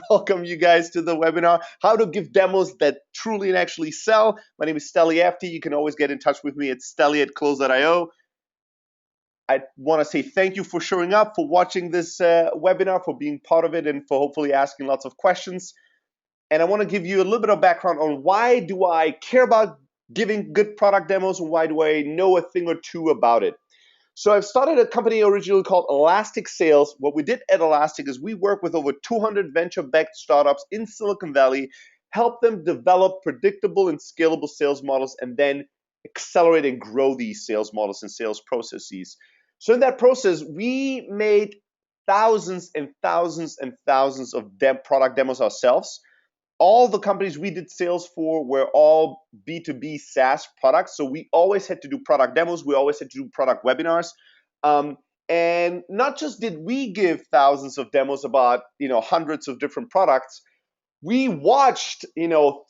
welcome you guys to the webinar, How to Give Demos That Truly and Actually Sell. My name is Steli FT. You can always get in touch with me at steli@close.io. I want to say thank you for showing up, for watching this webinar, for being part of it, and for hopefully asking lots of questions. And I want to give you a little bit of background on why do I care about giving good product demos and why do I know a thing or two about it. So I've started a company originally called Elastic Sales. What we did at Elastic is we work with over 200 venture-backed startups in Silicon Valley, help them develop predictable and scalable sales models, and then accelerate and grow these sales models and sales processes. So in that process, we made thousands and thousands and thousands of product demos ourselves. All the companies we did sales for were all B2B SaaS products. So we always had to do product demos. We always had to do product webinars. And not just did we give thousands of demos about, hundreds of different products, we watched,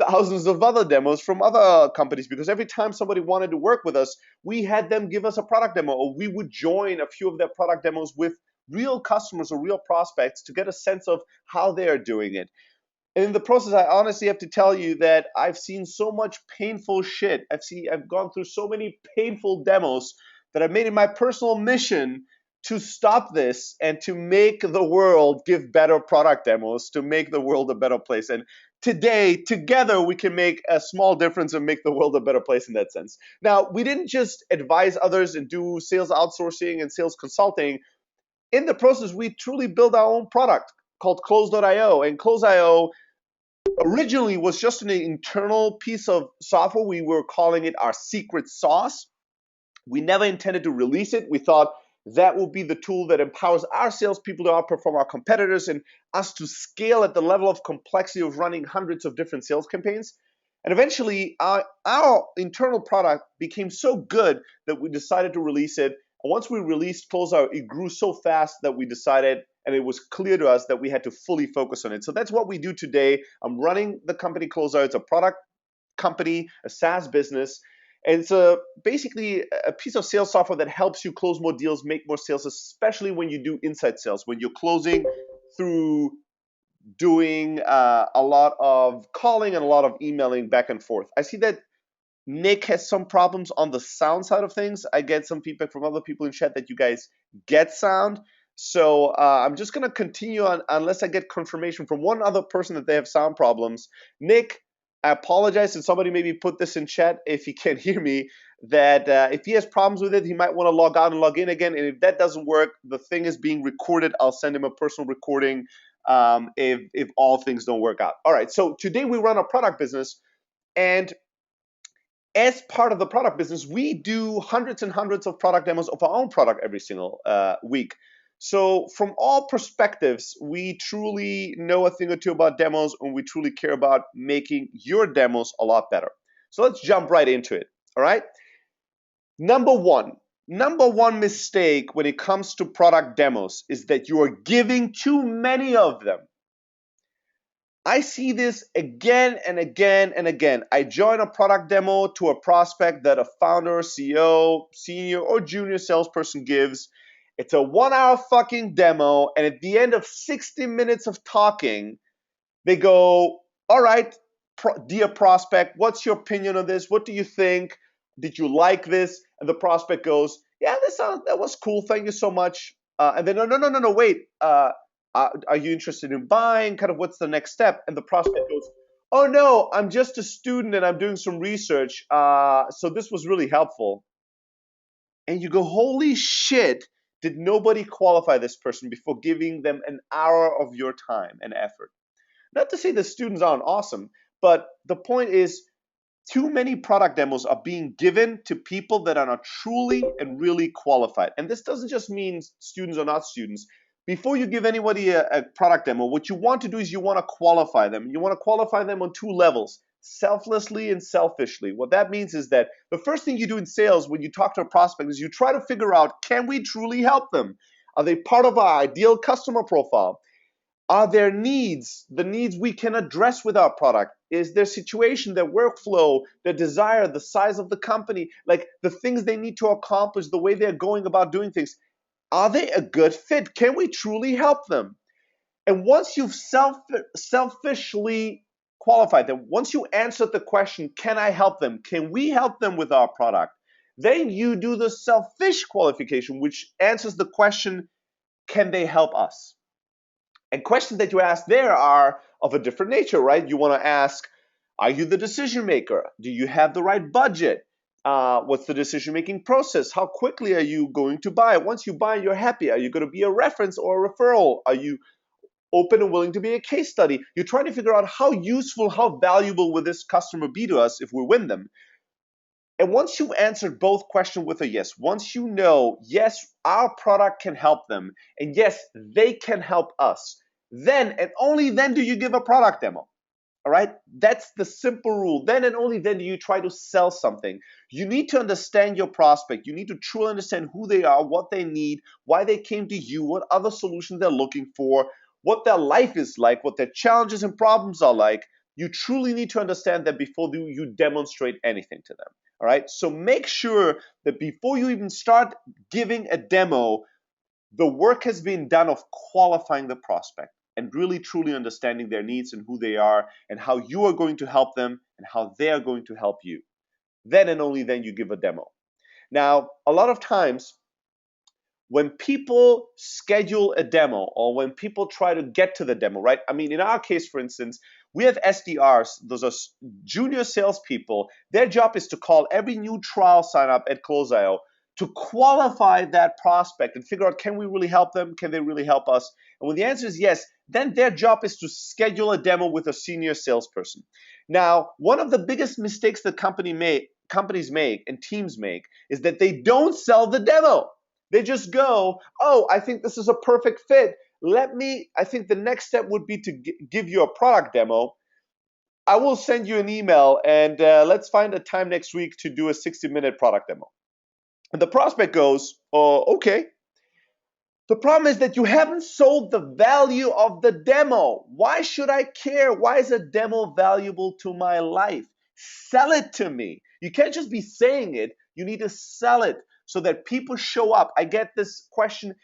thousands of other demos from other companies, because every time somebody wanted to work with us, we had them give us a product demo, or we would join a few of their product demos with real customers or real prospects to get a sense of how they are doing it. And in the process, I honestly have to tell you that I've seen so much painful shit. I've gone through so many painful demos that I've made it my personal mission to stop this and to make the world give better product demos, to make the world a better place. And today, together, we can make a small difference and make the world a better place in that sense. Now, we didn't just advise others and do sales outsourcing and sales consulting. In the process, we truly built our own product called Close.io. And Close.io originally was just an internal piece of software. We were calling it our secret sauce. We never intended to release it. We thought that will be the tool that empowers our salespeople to outperform our competitors and us to scale at the level of complexity of running hundreds of different sales campaigns. And eventually, our internal product became so good that we decided to release it. And once we released Close.io, it grew so fast that we decided, and it was clear to us that we had to fully focus on it. So that's what we do today. I'm running the company Close.io. It's a product company, a SaaS business. And it's basically a piece of sales software that helps you close more deals, make more sales, especially when you do inside sales, when you're closing through doing a lot of calling and a lot of emailing back and forth. I see that Nick has some problems on the sound side of things. I get some feedback from other people in chat that you guys get sound. So I'm just going to continue on unless I get confirmation from one other person that they have sound problems. Nick, I apologize, and somebody maybe put this in chat if he can't hear me, that if he has problems with it, he might want to log out and log in again. And if that doesn't work, the thing is being recorded. I'll send him a personal recording if all things don't work out. All right, so today we run a product business, and as part of the product business, we do hundreds and hundreds of product demos of our own product every single week. So from all perspectives, we truly know a thing or two about demos, and we truly care about making your demos a lot better. So let's jump right into it, all right? Number one mistake when it comes to product demos is that you are giving too many of them. I see this again and again and again. I join a product demo to a prospect that a founder, CEO, senior, or junior salesperson gives. It's a 1-hour fucking demo, and at the end of 60 minutes of talking, they go, all right, dear prospect, what's your opinion on this? What do you think? Did you like this? And the prospect goes, yeah, that was cool. Thank you so much. And then, no, wait. Are you interested in buying? Kind of what's the next step? And the prospect goes, oh no, I'm just a student and I'm doing some research. So this was really helpful. And you go, holy shit, did nobody qualify this person before giving them an hour of your time and effort? Not to say the students aren't awesome, but the point is too many product demos are being given to people that are not truly and really qualified. And this doesn't just mean students or not students. Before you give anybody a product demo, what you want to do is you want to qualify them. You want to qualify them on two levels, selflessly and selfishly. What that means is that the first thing you do in sales when you talk to a prospect is you try to figure out, can we truly help them? Are they part of our ideal customer profile? Are there needs, the needs we can address with our product? Is their situation, their workflow, their desire, the size of the company, like the things they need to accomplish, the way they're going about doing things? Are they a good fit? Can we truly help them? And once you've selfishly qualified them, once you answered the question, can I help them? Can we help them with our product? Then you do the selfish qualification, which answers the question, can they help us? And questions that you ask there are of a different nature, right? You want to ask, are you the decision maker? Do you have the right budget? What's the decision making process? How quickly are you going to buy? Once you buy, you're happy. Are you going to be a reference or a referral? Are you open and willing to be a case study? You're trying to figure out how useful, how valuable will this customer be to us if we win them. And once you've answered both questions with a yes, once you know, yes, our product can help them, and yes, they can help us, then and only then do you give a product demo. All right? That's the simple rule. Then and only then do you try to sell something. You need to understand your prospect. You need to truly understand who they are, what they need, why they came to you, what other solutions they're looking for, what their life is like, what their challenges and problems are like. You truly need to understand that before you demonstrate anything to them. All right? So make sure that before you even start giving a demo, the work has been done of qualifying the prospect and really truly understanding their needs and who they are and how you are going to help them and how they are going to help you. Then and only then you give a demo. Now, a lot of times when people schedule a demo or when people try to get to the demo, right? I mean, in our case, for instance, we have SDRs, those are junior salespeople. Their job is to call every new trial sign up at Close.io to qualify that prospect and figure out, can we really help them? Can they really help us? And when the answer is yes, then their job is to schedule a demo with a senior salesperson. Now, one of the biggest mistakes that companies make and teams make is that they don't sell the demo. They just go, oh, I think this is a perfect fit. I think the next step would be to give you a product demo. I will send you an email and let's find a time next week to do a 60-minute product demo. And the prospect goes, oh, okay. The problem is that you haven't sold the value of the demo. Why should I care? Why is a demo valuable to my life? Sell it to me. You can't just be saying it. You need to sell it so that people show up. I get this question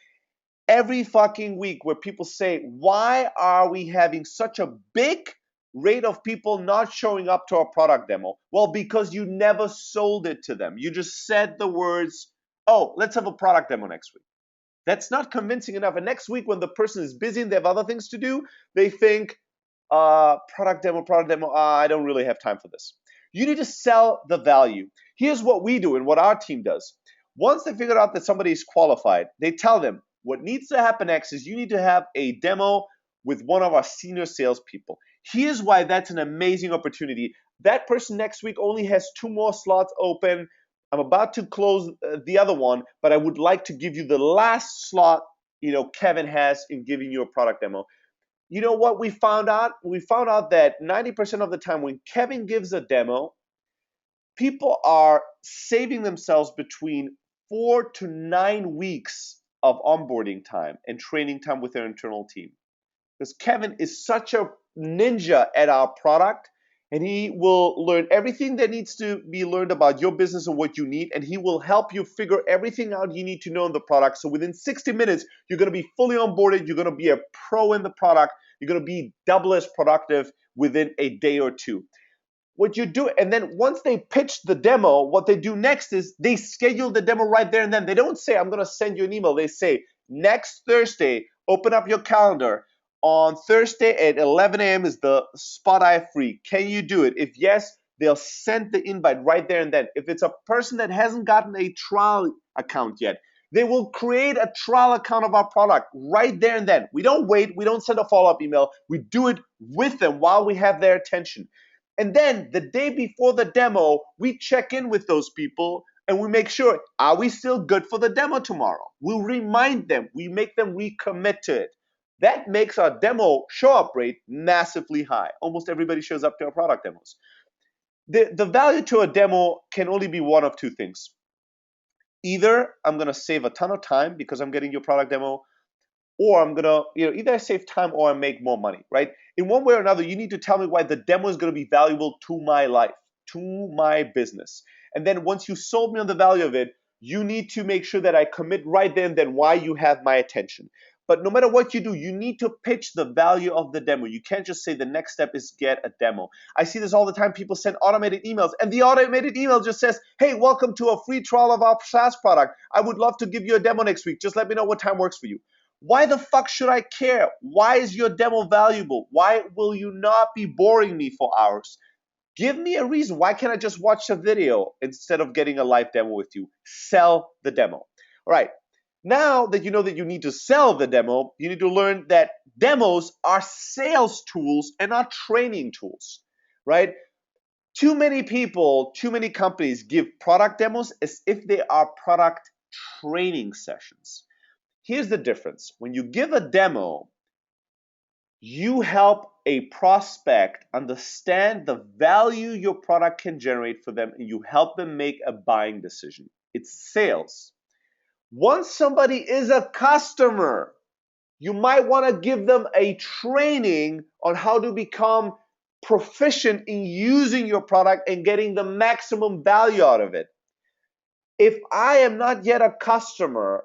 every fucking week where people say, why are we having such a big rate of people not showing up to our product demo? Well, because you never sold it to them. You just said the words, oh, let's have a product demo next week. That's not convincing enough. And next week, when the person is busy and they have other things to do, they think, product demo, I don't really have time for this. You need to sell the value. Here's what we do and what our team does. Once they figure out that somebody is qualified, they tell them what needs to happen next is you need to have a demo with one of our senior salespeople. Here's why that's an amazing opportunity. That person next week only has 2 more slots open. I'm about to close the other one, but I would like to give you the last slot, Kevin has in giving you a product demo. You know what we found out? We found out that 90% of the time when Kevin gives a demo, people are saving themselves between 4 to 9 weeks of onboarding time and training time with their internal team. Because Kevin is such a ninja at our product, and he will learn everything that needs to be learned about your business and what you need, and he will help you figure everything out you need to know in the product. So within 60 minutes, you're going to be fully onboarded, you're going to be a pro in the product, you're going to be double as productive within a day or two. What you do, and then once they pitch the demo, what they do next is they schedule the demo right there and then. They don't say, I'm going to send you an email. They say, next Thursday, open up your calendar. On Thursday at 11 a.m. is the spot I have free. Can you do it? If yes, they'll send the invite right there and then. If it's a person that hasn't gotten a trial account yet, they will create a trial account of our product right there and then. We don't wait. We don't send a follow-up email. We do it with them while we have their attention. And then the day before the demo, we check in with those people and we make sure, are we still good for the demo tomorrow? We'll remind them. We make them recommit to it. That makes our demo show-up rate massively high. Almost everybody shows up to our product demos. The value to a demo can only be one of two things. Either I'm going to save a ton of time because I'm getting your product demo, or I'm going to, either I save time or I make more money, right? In one way or another, you need to tell me why the demo is going to be valuable to my life, to my business. And then once you sold me on the value of it, you need to make sure that I commit right then why you have my attention. But no matter what you do, you need to pitch the value of the demo. You can't just say the next step is get a demo. I see this all the time. People send automated emails, and the automated email just says, hey, welcome to a free trial of our SaaS product. I would love to give you a demo next week. Just let me know what time works for you. Why the fuck should I care? Why is your demo valuable? Why will you not be boring me for hours? Give me a reason. Why can't I just watch a video instead of getting a live demo with you? Sell the demo. All right. Now that you know that you need to sell the demo, you need to learn that demos are sales tools and not training tools, right? Too many people, too many companies give product demos as if they are product training sessions. Here's the difference. When you give a demo, you help a prospect understand the value your product can generate for them, and you help them make a buying decision. It's sales. Once somebody is a customer, you might want to give them a training on how to become proficient in using your product and getting the maximum value out of it. If I am not yet a customer,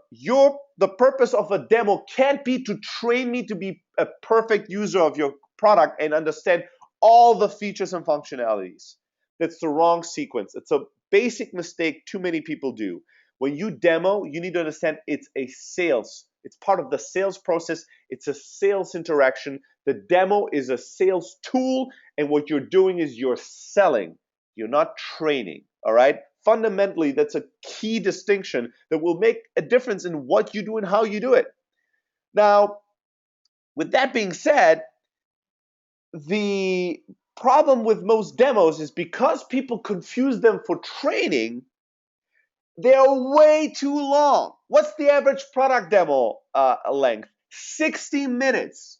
the purpose of a demo can't be to train me to be a perfect user of your product and understand all the features and functionalities. That's the wrong sequence. It's a basic mistake too many people do. When you demo, you need to understand it's a sales. It's part of the sales process. It's a sales interaction. The demo is a sales tool, and what you're doing is you're selling. You're not training, all right? Fundamentally, that's a key distinction that will make a difference in what you do and how you do it. Now, with that being said, the problem with most demos is because people confuse them for training, they're way too long. What's the average product demo length? 60 minutes.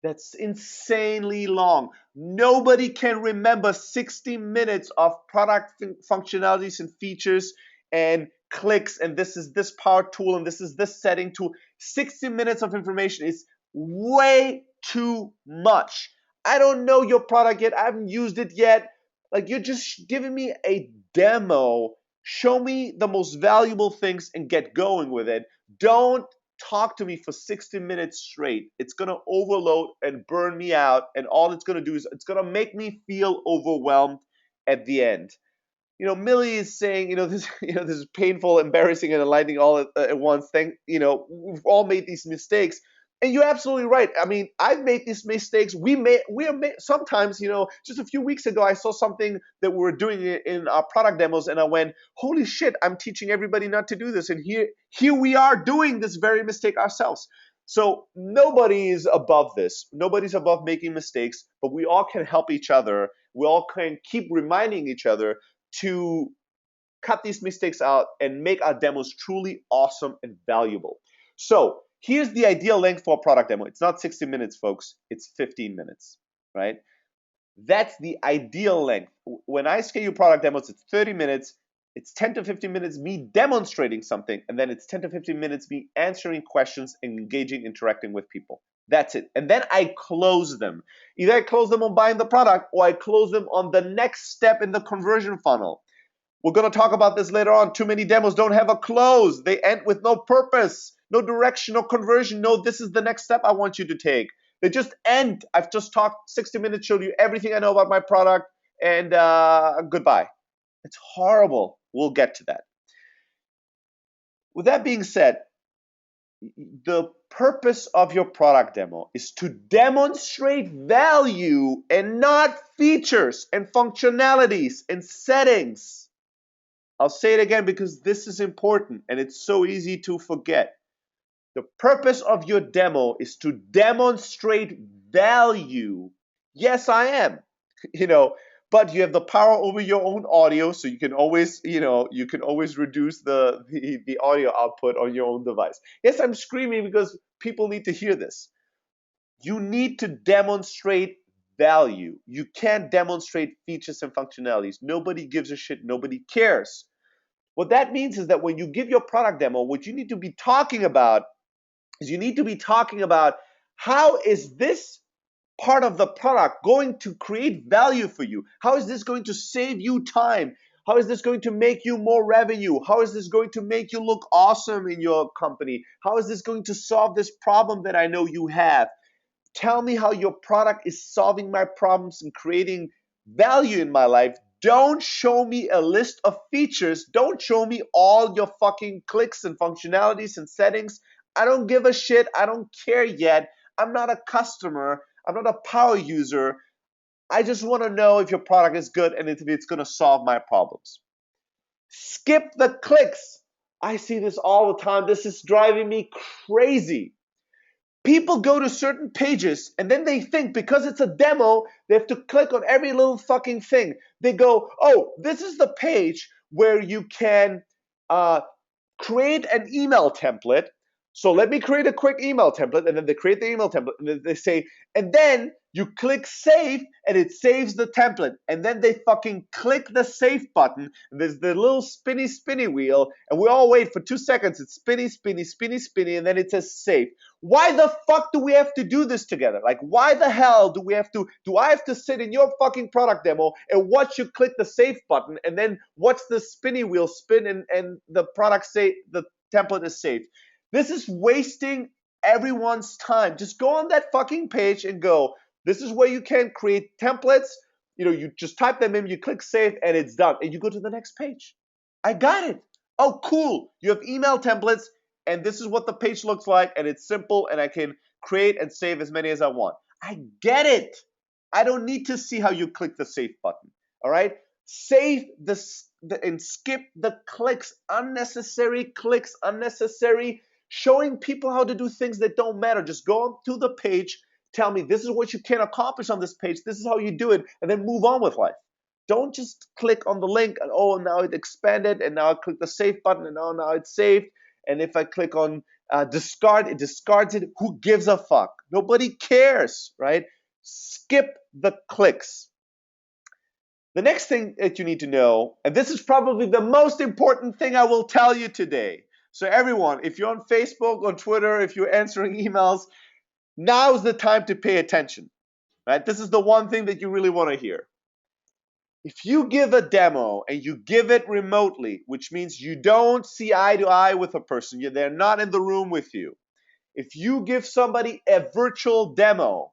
That's insanely long. Nobody can remember 60 minutes of product functionalities and features and clicks, and this is this power tool, and this is this setting tool. 60 minutes of information is way too much. I don't know your product yet. I haven't used it yet. Like, you're just giving me a demo. Show me the most valuable things and get going with it. Don't talk to me for 60 minutes straight. It's going to overload and burn me out, and all it's going to do is it's going to make me feel overwhelmed at the end. Millie is saying, this is painful, embarrassing, and enlightening all at once. We've all made these mistakes. And you're absolutely right. I mean, I've made these mistakes. Sometimes, just a few weeks ago, I saw something that we were doing in our product demos, and I went, holy shit, I'm teaching everybody not to do this. And here we are doing this very mistake ourselves. So nobody is above this. Nobody's above making mistakes, but we all can help each other. We all can keep reminding each other to cut these mistakes out and make our demos truly awesome and valuable. So here's the ideal length for a product demo. It's not 60 minutes, folks. It's 15 minutes, right? That's the ideal length. When I schedule product demos, it's 30 minutes. It's 10 to 15 minutes me demonstrating something, and then it's 10 to 15 minutes me answering questions and engaging, interacting with people. That's it. And then I close them. Either I close them on buying the product, or I close them on the next step in the conversion funnel. We're going to talk about this later on. Too many demos don't have a close. They end with no purpose, no direction, no conversion. No, this is the next step I want you to take. They just end. I've just talked 60 minutes, showed you everything I know about my product, and goodbye. It's horrible. We'll get to that. With that being said, the purpose of your product demo is to demonstrate value and not features and functionalities and settings. I'll say it again because this is important and it's so easy to forget. The purpose of your demo is to demonstrate value. Yes, I am. But you have the power over your own audio, so you can always, reduce the audio output on your own device. Yes, I'm screaming because people need to hear this. You need to demonstrate value. You can't demonstrate features and functionalities. Nobody gives a shit. Nobody cares. What that means is that when you give your product demo, what you need to be talking about is how is this part of the product going to create value for you? How is this going to save you time? How is this going to make you more revenue? How is this going to make you look awesome in your company? How is this going to solve this problem that I know you have? Tell me how your product is solving my problems and creating value in my life. Don't show me a list of features. Don't show me all your fucking clicks and functionalities and settings. I don't give a shit. I don't care yet. I'm not a customer. I'm not a power user. I just want to know if your product is good and if it's going to solve my problems. Skip the clicks. I see this all the time. This is driving me crazy. People go to certain pages and then they think because it's a demo, they have to click on every little fucking thing. They go, oh, this is the page where you can create an email template. So let me create a quick email template, and then they create the email template, and then they say, and then you click save, and it saves the template, and then they fucking click the save button, and there's the little spinny wheel, and we all wait for 2 seconds. It's spinny, and then it says save. Why the fuck do we have to do this together? Like, why the hell do I have to sit in your fucking product demo and watch you click the save button and then watch the spinny wheel spin and the product say the template is saved? This is wasting everyone's time. Just go on that fucking page and go, this is where you can create templates. You just type them in, you click save, and it's done. And you go to the next page. I got it. Oh, cool. You have email templates, and this is what the page looks like, and it's simple, and I can create and save as many as I want. I get it. I don't need to see how you click the save button. All right? Save and skip the clicks, unnecessary showing people how to do things that don't matter. Just go on to the page, tell me this is what you can accomplish on this page, this is how you do it, and then move on with life. Don't just click on the link and oh, now it expanded, and now I click the save button, and now it's saved. And if I click on discard, it discards it. Who gives a fuck? Nobody cares, right? Skip the clicks. The next thing that you need to know, and this is probably the most important thing I will tell you today. So everyone, if you're on Facebook, on Twitter, if you're answering emails, now's the time to pay attention, right? This is the one thing that you really want to hear. If you give a demo and you give it remotely, which means you don't see eye to eye with a person, they're not in the room with you. If you give somebody a virtual demo,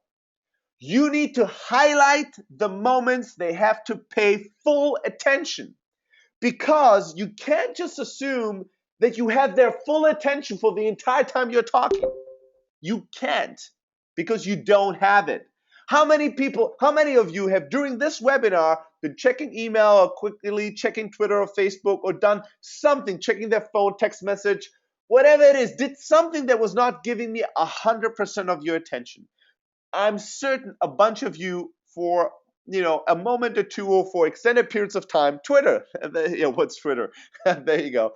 you need to highlight the moments they have to pay full attention, because you can't just assume that you have their full attention for the entire time you're talking. You can't, because you don't have it. How many of you have during this webinar been checking email or quickly checking Twitter or Facebook or done something, checking their phone, text message, whatever it is, did something that was not giving me 100% of your attention? I'm certain a bunch of you, for a moment or two or for extended periods of time, Twitter, what's Twitter? There you go.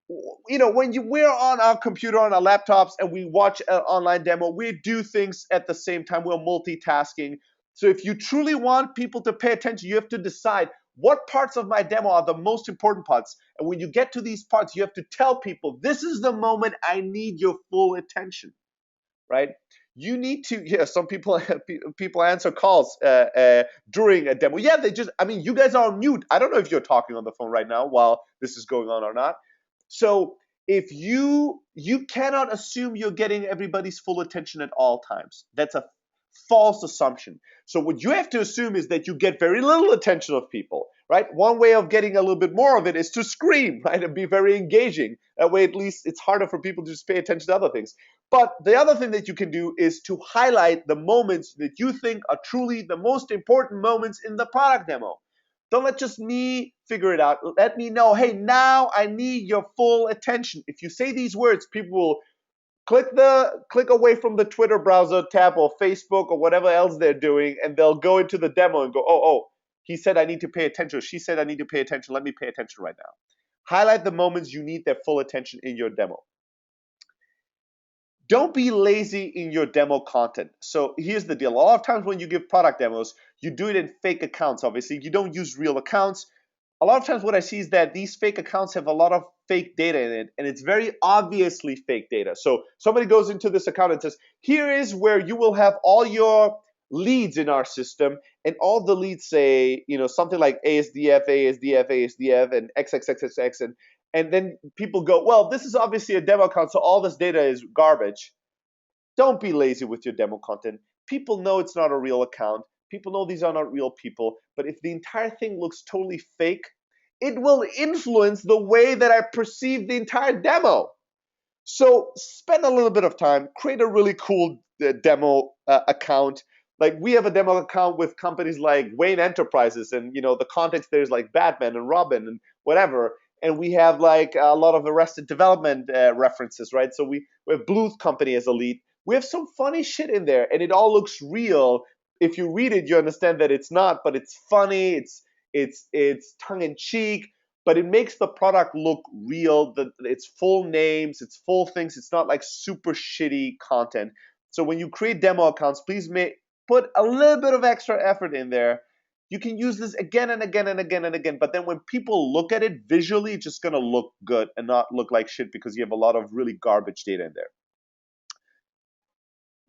When we're on our computer, on our laptops, and we watch an online demo, we do things at the same time. We're multitasking. So if you truly want people to pay attention, you have to decide what parts of my demo are the most important parts. And when you get to these parts, you have to tell people, this is the moment I need your full attention, right? You need to, some people answer calls during a demo. Yeah, you guys are on mute. I don't know if you're talking on the phone right now while this is going on or not. So if you cannot assume you're getting everybody's full attention at all times. That's a false assumption. So what you have to assume is that you get very little attention of people, right? One way of getting a little bit more of it is to scream, right? And be very engaging. That way, at least it's harder for people to just pay attention to other things. But the other thing that you can do is to highlight the moments that you think are truly the most important moments in the product demo. Don't let just me figure it out. Let me know, hey, now I need your full attention. If you say these words, people will click away from the Twitter browser tab or Facebook or whatever else they're doing, and they'll go into the demo and go, oh, he said I need to pay attention. She said I need to pay attention. Let me pay attention right now. Highlight the moments you need their full attention in your demo. Don't be lazy in your demo content. So here's the deal. A lot of times when you give product demos, you do it in fake accounts, obviously. You don't use real accounts. A lot of times what I see is that these fake accounts have a lot of fake data in it, and it's very obviously fake data. So somebody goes into this account and says, here is where you will have all your leads in our system, and all the leads say, something like ASDF, ASDF, ASDF, and XXXXX, and then people go, well, this is obviously a demo account, so all this data is garbage. Don't be lazy with your demo content. People know it's not a real account. People know these are not real people. But if the entire thing looks totally fake, it will influence the way that I perceive the entire demo. So spend a little bit of time, create a really cool demo account. Like we have a demo account with companies like Wayne Enterprises, and the context there is like Batman and Robin and whatever. And we have like a lot of Arrested Development references, right? So we have Bluth Company as a lead. We have some funny shit in there, and it all looks real. If you read it, you understand that it's not, but it's funny. It's tongue in cheek, but it makes the product look real. It's full names, it's full things. It's not like super shitty content. So when you create demo accounts, please put a little bit of extra effort in there. You can use this again and again and again and again, but then when people look at it visually, it's just gonna look good and not look like shit because you have a lot of really garbage data in there.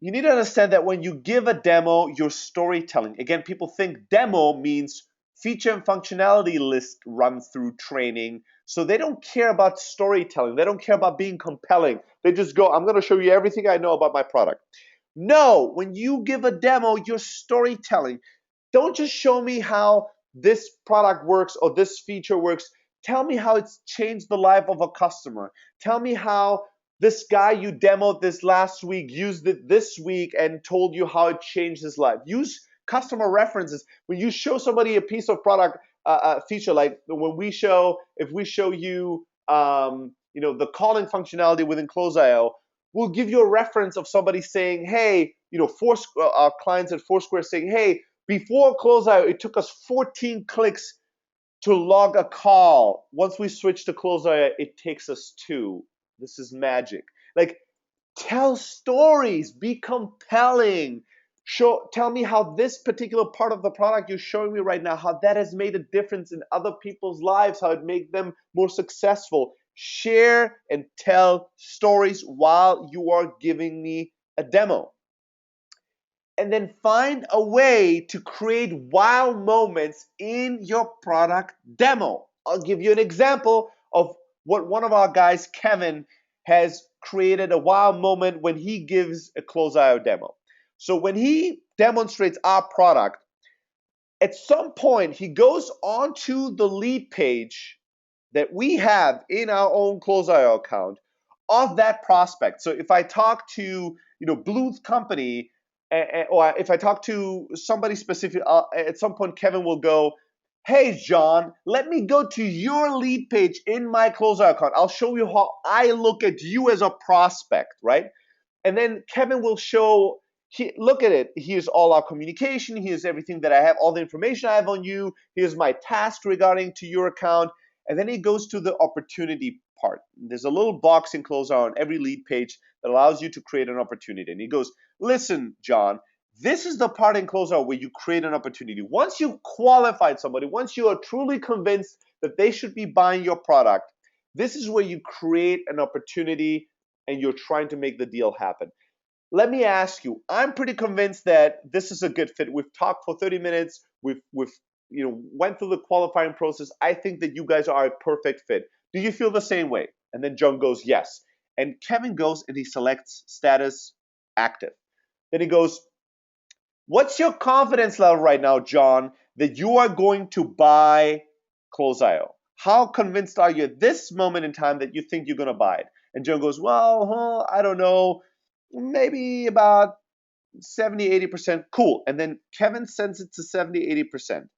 You need to understand that when you give a demo, you're storytelling. Again, people think demo means feature and functionality list run through training. So they don't care about storytelling. They don't care about being compelling. They just go, I'm going to show you everything I know about my product. No, when you give a demo, you're storytelling. Don't just show me how this product works or this feature works. Tell me how it's changed the life of a customer. Tell me how this guy you demoed this last week used it this week and told you how it changed his life. Use customer references. When you show somebody a piece of product feature, like if we show you, the calling functionality within Close.io, we'll give you a reference of somebody saying, hey, our clients at Foursquare saying, hey, before Close.io, it took us 14 clicks to log a call. Once we switch to Close.io, it takes us 2. This is magic. Like, tell stories, be compelling. Tell me how this particular part of the product you're showing me right now, how that has made a difference in other people's lives, how it made them more successful. Share and tell stories while you are giving me a demo. And then find a way to create wow moments in your product demo. I'll give you an example of what one of our guys, Kevin, has created a wow moment when he gives a Close.io demo. So when he demonstrates our product, at some point he goes onto the lead page that we have in our own Close.io account of that prospect. So if I talk to Bluth Company, or if I talk to somebody specific, at some point Kevin will go, hey John, let me go to your lead page in my Close.io account. I'll show you how I look at you as a prospect, right? And then Kevin will show, look at it. Here's all our communication. Here's everything that I have, all the information I have on you. Here's my task regarding to your account. And then he goes to the opportunity part. There's a little box in Close.io on every lead page that allows you to create an opportunity. And he goes, listen, John, this is the part in Close.io where you create an opportunity. Once you've qualified somebody, once you are truly convinced that they should be buying your product, this is where you create an opportunity and you're trying to make the deal happen. Let me ask you, I'm pretty convinced that this is a good fit. We've talked for 30 minutes. We've went through the qualifying process. I think that you guys are a perfect fit. Do you feel the same way? And then John goes, yes. And Kevin goes and he selects status active. Then he goes, what's your confidence level right now, John, that you are going to buy Close.io? How convinced are you at this moment in time that you think you're going to buy it? And John goes, well, I don't know, maybe about 70, 80%. Cool. And then Kevin sends it to 70, 80%.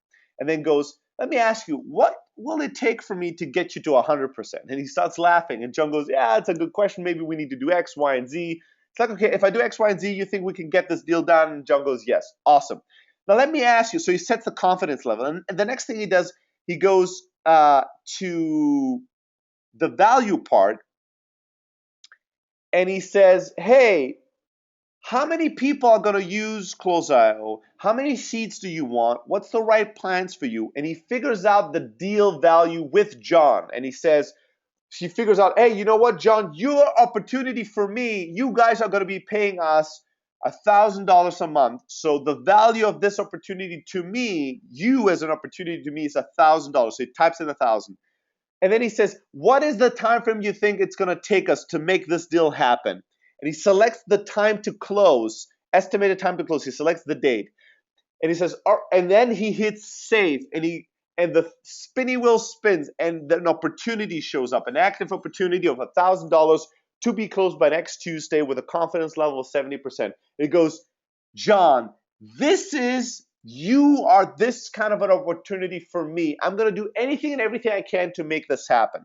And then goes, let me ask you, what will it take for me to get you to 100%? And he starts laughing. And John goes, yeah, it's a good question. Maybe we need to do X, Y, and Z. It's like, okay, if I do X, Y, and Z, you think we can get this deal done? And John goes, yes. Awesome. Now let me ask you. So he sets the confidence level. And the next thing he does, he goes to the value part. And he says, hey, how many people are going to use Close.io? How many seats do you want? What's the right plans for you? And he figures out the deal value with John. And he figures out, hey, you know what, John, your opportunity for me, you guys are going to be paying us $1,000 a month. So the value of this opportunity to me, you as an opportunity to me, is $1,000. So he types in 1,000. And then he says, what is the time frame you think it's going to take us to make this deal happen? And he selects the time to close, estimated time to close. He selects the date. And he says, and then he hits save, and the spinny wheel spins, and an opportunity shows up, an active opportunity of $1,000 to be closed by next Tuesday with a confidence level of 70%. It goes, John, you are this kind of an opportunity for me. I'm going to do anything and everything I can to make this happen.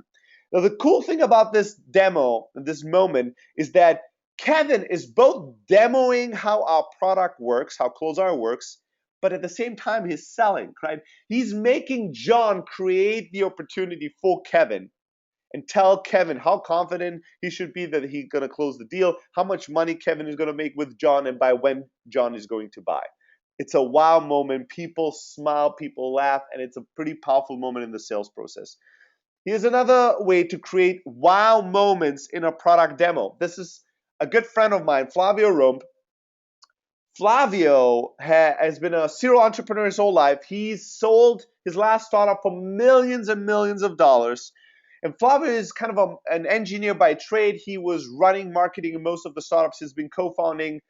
Now, the cool thing about this demo, this moment, is that Kevin is both demoing how our product works, how CloseIO works, but at the same time, he's selling, right? He's making John create the opportunity for Kevin and tell Kevin how confident he should be that he's going to close the deal, how much money Kevin is going to make with John, and by when John is going to buy. It's a wow moment. People smile, people laugh, and it's a pretty powerful moment in the sales process. Here's another way to create wow moments in a product demo. This is a good friend of mine, Flavio Rump. Flavio has been a serial entrepreneur his whole life. He's sold his last startup for millions and millions of dollars. And Flavio is kind of an engineer by trade. He was running marketing in most of the startups he's been co-founding.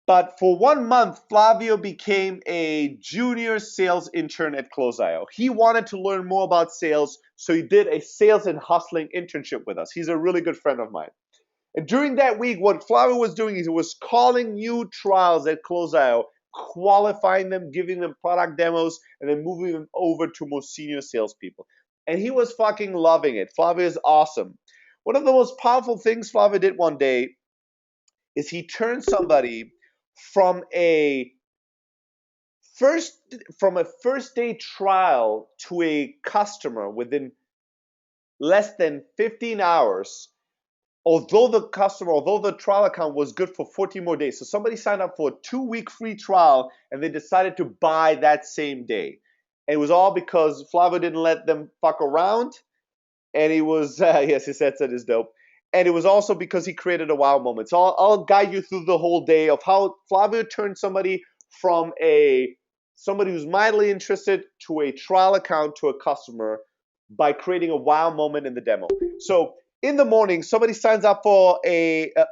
But for 1 month, Flavio became a junior sales intern at CloseIO. He wanted to learn more about sales, so he did a sales and hustling internship with us. He's a really good friend of mine. And during that week, what Flavio was doing is he was calling new trials at CloseIO, qualifying them, giving them product demos, and then moving them over to more senior salespeople. And he was fucking loving it. Flavio is awesome. One of the most powerful things Flavio did one day is he turned somebody from a first day trial to a customer within less than 15 hours. Although the trial account was good for 14 more days. So somebody signed up for a 2-week free trial and they decided to buy that same day. And it was all because Flavio didn't let them fuck around. And he was, yes, his headset is dope. And it was also because he created a wow moment. So I'll guide you through the whole day of how Flavio turned somebody from somebody who's mildly interested to a trial account to a customer by creating a wow moment in the demo. So in the morning, somebody signs up for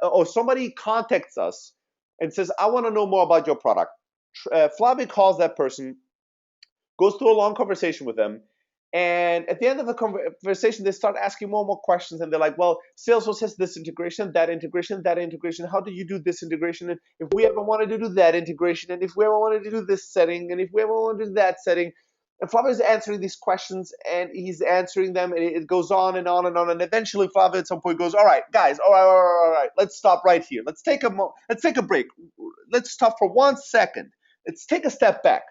or somebody contacts us and says, I want to know more about your product. Flavio calls that person, goes through a long conversation with them, and at the end of the conversation, they start asking more and more questions, and they're like, well, Salesforce has this integration, that integration, that integration. How do you do this integration? And if we ever wanted to do that integration, and if we ever wanted to do this setting, and if we ever wanted to do that setting. And Flavio is answering these questions, and he's answering them, and it goes on and on and on. And eventually, Flavio at some point goes, all right, guys, all right, let's stop right here. Let's take a break. Let's stop for 1 second. Let's take a step back.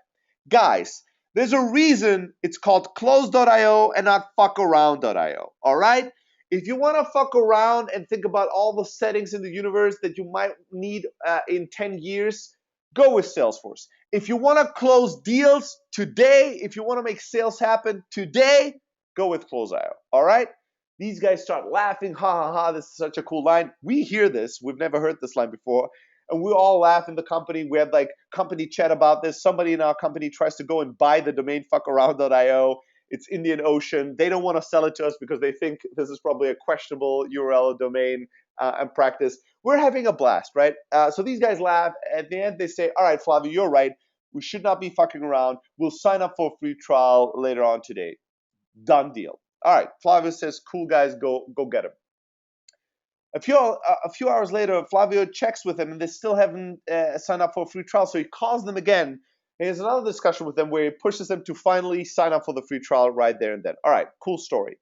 Guys, there's a reason it's called close.io and not fuckaround.io, all right? If you want to fuck around and think about all the settings in the universe that you might need in 10 years, go with Salesforce. If you want to close deals today, if you want to make sales happen today, go with CloseIO, all right? These guys start laughing, ha ha ha, this is such a cool line. We hear this, we've never heard this line before, and we all laugh in the company. We have like company chat about this. Somebody in our company tries to go and buy the domain fuckaround.io. It's Indian Ocean. They don't want to sell it to us because they think this is probably a questionable URL domain and practice. We're having a blast, right? So these guys laugh. At the end, they say, all right, Flavio, you're right. We should not be fucking around. We'll sign up for a free trial later on today. Done deal. All right, Flavio says, cool guys, go get him. A few hours later, Flavio checks with them, and they still haven't signed up for a free trial. So he calls them again, and he has another discussion with them where he pushes them to finally sign up for the free trial right there and then. All right, cool story.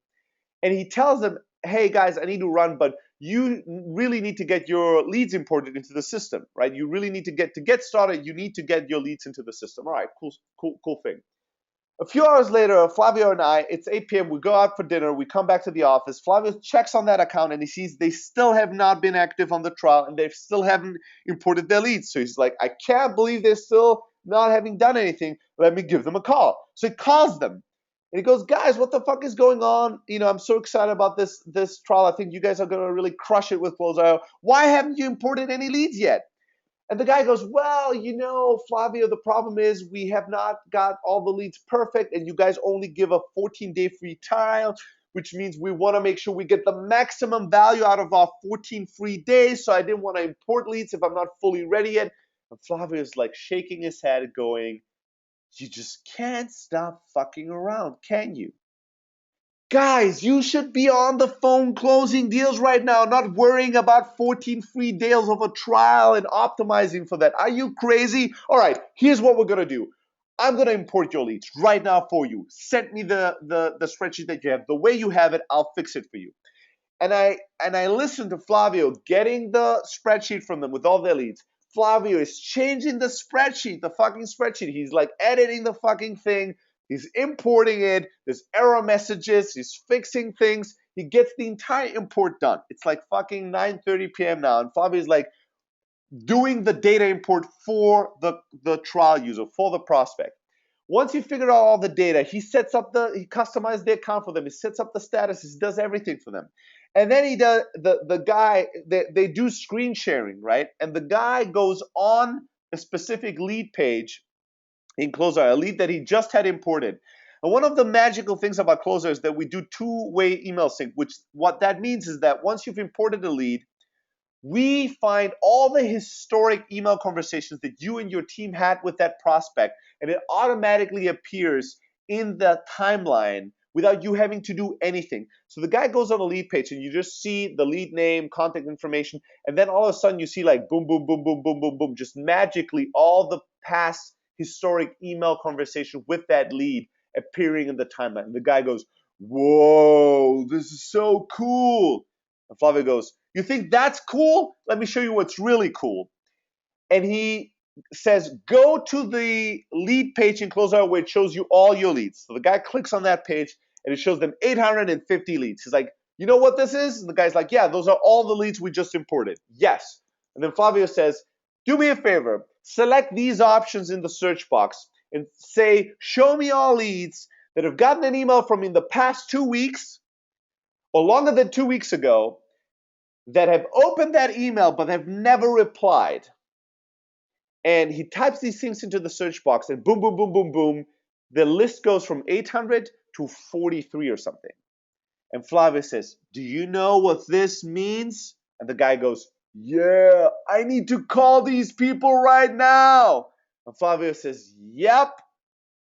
And he tells them, hey guys, I need to run, but you really need to get your leads imported into the system, right? You really need to get started. You need to get your leads into the system. All right, cool thing. A few hours later, Flavio and I, it's 8 p.m., we go out for dinner, we come back to the office. Flavio checks on that account and he sees they still have not been active on the trial and they still haven't imported their leads. So he's like, I can't believe they're still not having done anything. Let me give them a call. So he calls them and he goes, guys, what the fuck is going on? You know, I'm so excited about this trial. I think you guys are going to really crush it with CloseIO. Why haven't you imported any leads yet? And the guy goes, well, Flavio, the problem is we have not got all the leads perfect, and you guys only give a 14-day free trial, which means we want to make sure we get the maximum value out of our 14 free days. So I didn't want to import leads if I'm not fully ready yet. And Flavio is like shaking his head going, you just can't stop fucking around, can you? Guys, you should be on the phone closing deals right now, not worrying about 14 free days of a trial and optimizing for that. Are you crazy? All right, here's what we're going to do. I'm going to import your leads right now for you. Send me the spreadsheet that you have. The way you have it, I'll fix it for you. And I listened to Flavio getting the spreadsheet from them with all their leads. Flavio is changing the spreadsheet, the fucking spreadsheet. He's like editing the fucking thing. He's importing it. There's error messages. He's fixing things. He gets the entire import done. It's like fucking 9:30 p.m. now. And Flavio's like doing the data import for the trial user, for the prospect. Once he figured out all the data, he customized the account for them. He sets up the status. He does everything for them. And then he does the guy, they do screen sharing, right? And the guy goes on a specific lead page in Closer, a lead that he just had imported. And one of the magical things about Closer is that we do two-way email sync, which what that means is that once you've imported a lead, we find all the historic email conversations that you and your team had with that prospect, and it automatically appears in the timeline without you having to do anything. So the guy goes on a lead page and you just see the lead name, contact information, and then all of a sudden you see like boom, boom, boom, boom, boom, boom, boom, just magically all the past historic email conversation with that lead appearing in the timeline. And the guy goes, whoa, this is so cool. And Flavio goes, you think that's cool? Let me show you what's really cool. And he says, go to the lead page in Closeout where it shows you all your leads. So the guy clicks on that page and it shows them 850 leads. He's like, you know what this is? And the guy's like, yeah, those are all the leads we just imported. Yes. And then Flavio says, do me a favor, select these options in the search box and say, show me all leads that have gotten an email from me in the past 2 weeks or longer than 2 weeks ago that have opened that email but have never replied. And he types these things into the search box and boom, boom, boom, boom, boom, the list goes from 800 to 43 or something. And Flavio says, do you know what this means? And the guy goes, yeah, I need to call these people right now. And Flavio says, yep.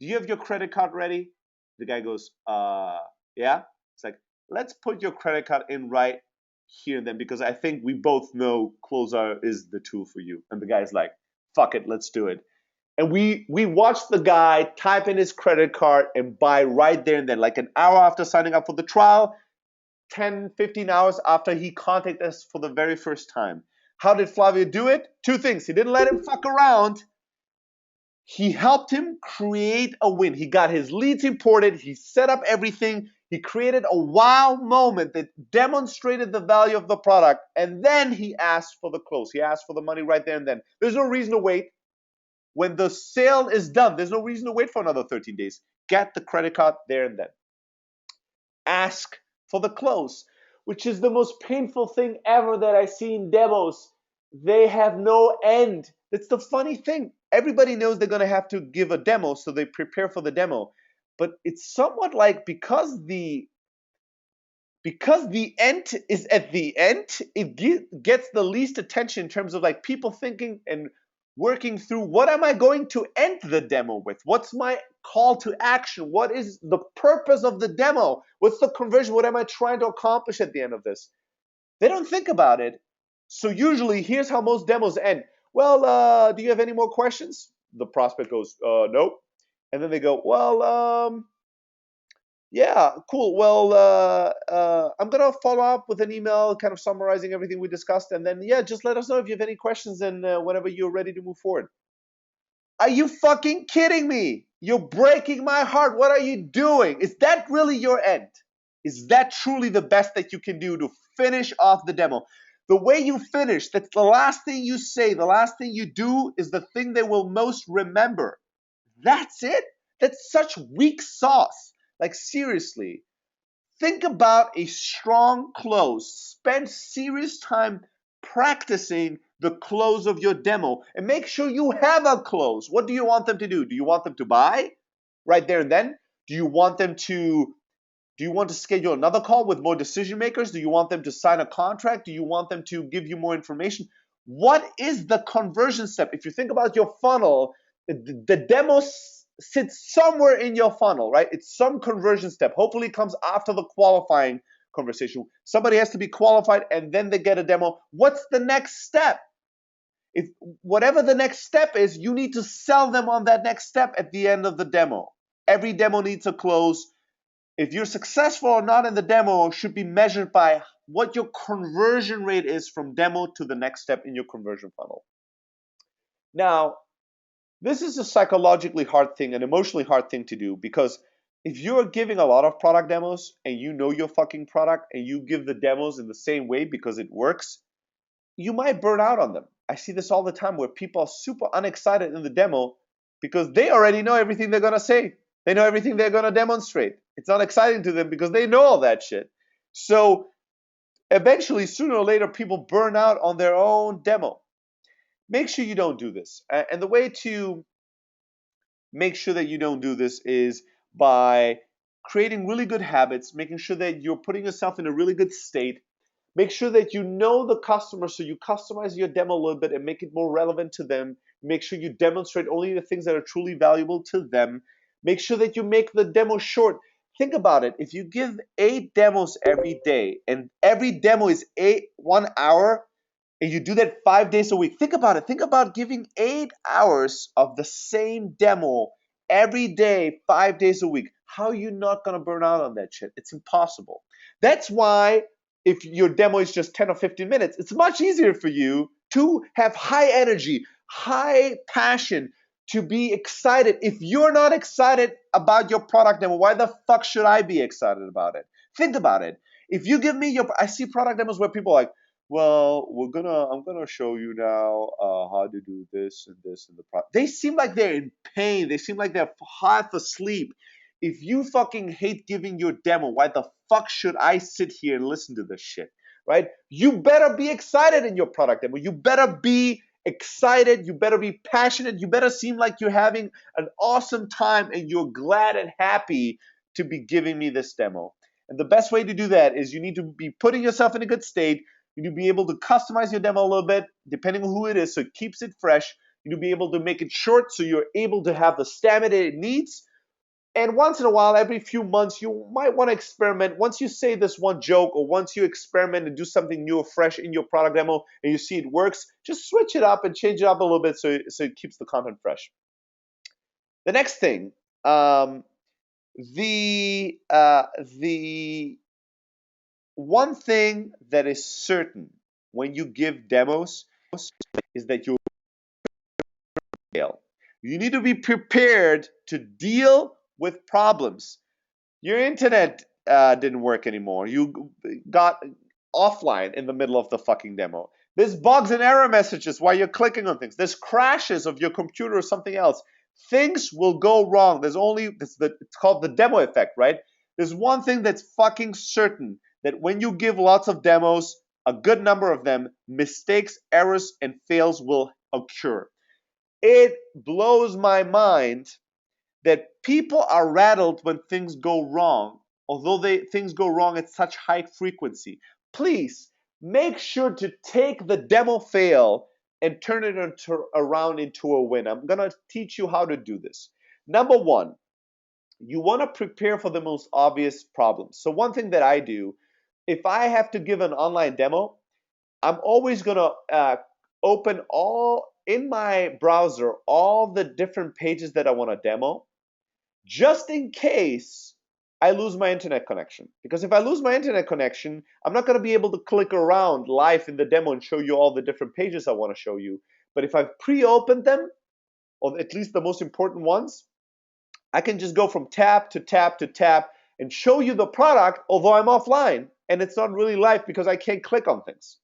Do you have your credit card ready? The guy goes, yeah. It's like, let's put your credit card in right here and then, because I think we both know Closer is the tool for you. And the guy's like, fuck it, let's do it. And we watched the guy type in his credit card and buy right there and then, like an hour after signing up for the trial, 10, 15 hours after he contacted us for the very first time. How did Flavio do it? Two things. He didn't let him fuck around. He helped him create a win. He got his leads imported. He set up everything. He created a wow moment that demonstrated the value of the product. And then he asked for the close. He asked for the money right there and then. There's no reason to wait. When the sale is done, there's no reason to wait for another 13 days. Get the credit card there and then. Ask for the close, which is the most painful thing ever that I see in demos. They have no end. That's the funny thing. Everybody knows they're going to have to give a demo, so they prepare for the demo. But it's somewhat like because the end is at the end, it gets the least attention in terms of like people thinking and working through, what am I going to end the demo with? What's my call to action? What is the purpose of the demo? What's the conversion? What am I trying to accomplish at the end of this? They don't think about it. So usually, here's how most demos end. Well, do you have any more questions? The prospect goes, nope. And then they go, well, yeah, cool. Well, I'm going to follow up with an email kind of summarizing everything we discussed. And then, yeah, just let us know if you have any questions and whenever you're ready to move forward. Are you fucking kidding me? You're breaking my heart. What are you doing? Is that really your end? Is that truly the best that you can do to finish off the demo? The way you finish, that's the last thing you say, the last thing you do is the thing they will most remember. That's it? That's such weak sauce. Like, seriously, think about a strong close. Spend serious time practicing the close of your demo, and make sure you have a close. What do you want them to do? Do you want them to buy right there and then? Do you want to schedule another call with more decision makers? Do you want them to sign a contract? Do you want them to give you more information? What is the conversion step? If you think about your funnel, the demo sits somewhere in your funnel, right? It's some conversion step. Hopefully it comes after the qualifying conversation. Somebody has to be qualified and then they get a demo. What's the next step? If whatever the next step is, you need to sell them on that next step at the end of the demo. Every demo needs a close. If you're successful or not in the demo should be measured by what your conversion rate is from demo to the next step in your conversion funnel. Now, this is a psychologically hard thing, an emotionally hard thing to do, because if you're giving a lot of product demos and you know your fucking product and you give the demos in the same way because it works, you might burn out on them. I see this all the time where people are super unexcited in the demo because they already know everything they're going to say. They know everything they're going to demonstrate. It's not exciting to them because they know all that shit. So eventually, sooner or later, people burn out on their own demo. Make sure you don't do this. And the way to make sure that you don't do this is by creating really good habits, making sure that you're putting yourself in a really good state. Make sure that you know the customer, so you customize your demo a little bit and make it more relevant to them. Make sure you demonstrate only the things that are truly valuable to them. Make sure that you make the demo short. Think about it. If you give 8 demos every day, and every demo is 1 hour, and you do that 5 days a week, think about it. Think about giving 8 hours of the same demo every day, 5 days a week. How are you not going to burn out on that shit? It's impossible. That's why if your demo is just 10 or 15 minutes, it's much easier for you to have high energy, high passion, to be excited. If you're not excited about your product demo, why the fuck should I be excited about it? Think about it. If you give me I see product demos where people are like, well, I'm gonna show you now how to do this and this and the product. They seem like they're in pain. They seem like they're half asleep. If you fucking hate giving your demo, why the fuck should I sit here and listen to this shit, right? You better be excited in your product demo. You better be excited. You better be passionate. You better seem like you're having an awesome time and you're glad and happy to be giving me this demo. And the best way to do that is you need to be putting yourself in a good state. You need to be able to customize your demo a little bit, depending on who it is, so it keeps it fresh. You need to be able to make it short so you're able to have the stamina it needs. And once in a while, every few months, you might want to experiment. Once you say this one joke, or once you experiment and do something new or fresh in your product demo and you see it works, just switch it up and change it up a little bit so it keeps the content fresh. The next thing, the one thing that is certain when you give demos is that you'll fail. You need to be prepared to deal with problems. Your internet didn't work anymore. You got offline in the middle of the fucking demo. There's bugs and error messages while you're clicking on things. There's crashes of your computer or something else. Things will go wrong. It's called the demo effect, right? There's one thing that's fucking certain, that when you give lots of demos, a good number of them, mistakes, errors, and fails will occur. It blows my mind that people are rattled when things go wrong, although things go wrong at such high frequency. Please make sure to take the demo fail and turn it around into a win. I'm going to teach you how to do this. Number one, you want to prepare for the most obvious problems. So one thing that I do, if I have to give an online demo, I'm always going to open in my browser all the different pages that I want to demo, just in case I lose my internet connection. Because if I lose my internet connection, I'm not going to be able to click around live in the demo and show you all the different pages I want to show you. But if I've pre-opened them, or at least the most important ones, I can just go from tab to tab to tab and show you the product, although I'm offline and it's not really live because I can't click on things.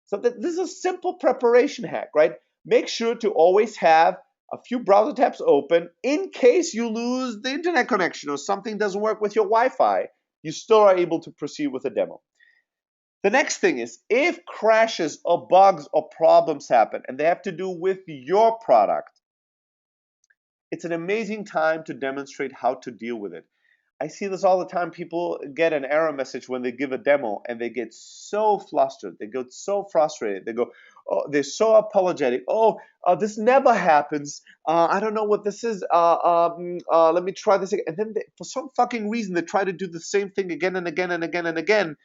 So this is a simple preparation hack, right? Make sure to always have a few browser tabs open in case you lose the internet connection or something doesn't work with your Wi-Fi. You still are able to proceed with a demo. The next thing is, if crashes or bugs or problems happen and they have to do with your product, it's an amazing time to demonstrate how to deal with it. I see this all the time. People get an error message when they give a demo and they get so flustered. They get so frustrated. They go, oh, they're so apologetic. Oh, this never happens. I don't know what this is. Let me try this again. And then they, for some fucking reason, they try to do the same thing again and again and again and again.